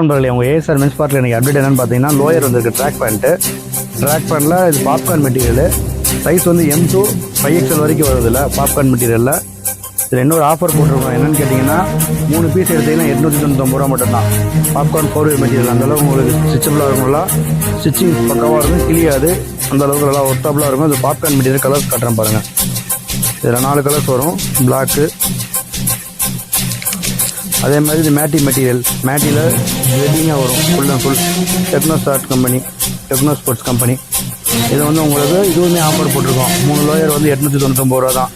நண்பர்களே, உங்கள் ASR men's பார்க்கில் எனக்கு அப்டேட் என்னென்னு பார்த்தீங்கன்னா, லோயர் வந்துருக்கு ட்ராக் பேண்ட்டில் இது பாப்கார்ன் மெட்டீரியல். சைஸ் வந்து M2 5XL வரைக்கும் வருதுல்ல பாப்கார்ன் மெட்டீரியலில். இதில் இன்னொரு ஆஃபர் போட்டிருக்கோம். என்னென்னு கேட்டிங்கன்னா, 3 பீஸ் எடுத்திங்கன்னா 899 ரூபா மட்டும்தான். பாப்கார்ன் 4-வே மெட்டீரியல் அந்தளவுக்கு உங்களுக்கு ஸ்டிச்சபிளாக இருக்கும்ல, ஸ்டிச்சிங் பக்கவாக இருக்கும், கிளியாது, அந்தளவுக்கு நல்லா ஒர்த்தபிளாக இருக்கும். இது பாப்கார்ன் மெட்டீரியல் கலர்ஸ் காட்டுறேன் பாருங்கள். இதில் 4 கலர்ஸ் வரும். பிளாக்கு, அதே மாதிரி இது மேட்டியில் வெட்டிங்காக வரும். Full and full techno sports company. இது வந்து உங்களுக்கு இதுவுமே ஆஃபர் போட்டிருக்கோம். 3 லோயர் வந்து 899 ரூபா தான்.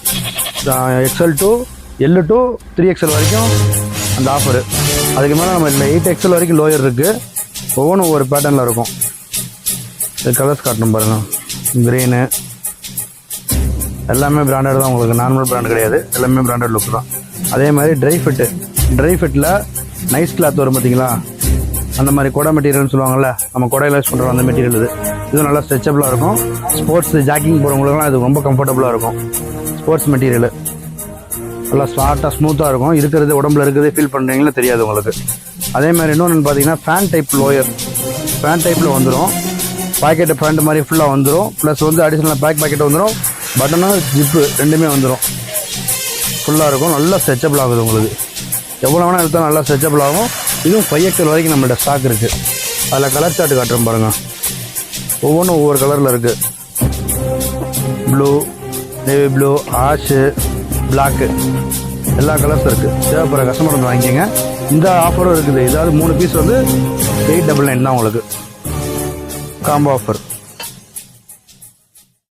XL to L to 3XL வரைக்கும் அந்த ஆஃபரு. அதுக்கு மேலே நம்ம இதில் 8XL வரைக்கும் லோயர் இருக்குது. ஒவ்வொன்றும் ஒவ்வொரு பேட்டர்னில் இருக்கும். இது கலர்ஸ் காட்டணும் பாருங்கள். க்ரீனு எல்லாமே பிராண்டட் தான். உங்களுக்கு நார்மல் பிராண்ட் கிடையாது, எல்லாமே பிராண்டட் லுக் தான். அதே மாதிரி ட்ரை ஃபிட்டில் நைஸ் கிளாத் வரும் பார்த்தீங்களா, அந்த மாதிரி கொடை மெட்டீரியல்னு சொல்லுவாங்கள்ல, நம்ம கொடையில் யூஸ் பண்ணுறோம் அந்த மெட்டீரியல். இது நல்லா ஸ்ட்ரெச்சபிளாக இருக்கும். ஸ்போர்ட்ஸ் ஜாக்கிங் போகிறவங்களுக்குலாம் இது ரொம்ப கம்ஃபர்டபுளாக இருக்கும். ஸ்போர்ட்ஸ் மெட்டீரியல் நல்லா ஸ்மார்ட்டாக ஸ்மூத்தாக இருக்கும். இருக்கிறது உடம்புல இருக்கிறது ஃபீல் பண்ணுறீங்களா தெரியாது உங்களுக்கு. அதே மாதிரி இன்னொன்று பார்த்தீங்கன்னா, ஃபேன் டைப் லோயர். ஃபேன் டைப்பில் வந்துடும். பாக்கெட்டு ஃபேண்ட் மாதிரி ஃபுல்லாக வந்துடும். ப்ளஸ் வந்து அடிஷ்னலாக பாக்கெட் வந்துடும். பட்டனு ஜிப்பு ரெண்டுமே வந்துடும். ஃபுல்லாக இருக்கும். நல்லா ஸ்ட்ரெச்சபிள் ஆகுது உங்களுக்கு. எவ்வளோ வேணால் எடுத்தால் நல்லா ஸ்ட்ரெச்சபிள் ஆகும். இதுவும் 5XL வரைக்கும் நம்மள்ட்ட ஸ்டாக் இருக்குது. அதில் கலர் சார்ட் காட்டுறோம் பாருங்கள். ஒவ்வொன்றும் ஒவ்வொரு கலரில் இருக்குது. Blue, navy blue, ash, black, எல்லா கலர்ஸும் இருக்குது. தேவைப்படுற கஸ்டமர் வந்து வாங்கிக்கோங்க. இந்த ஆஃபரும் இருக்குது. ஏதாவது 3 பீஸ் வந்து 899 தான் உங்களுக்கு காம்போ ஆஃபர்.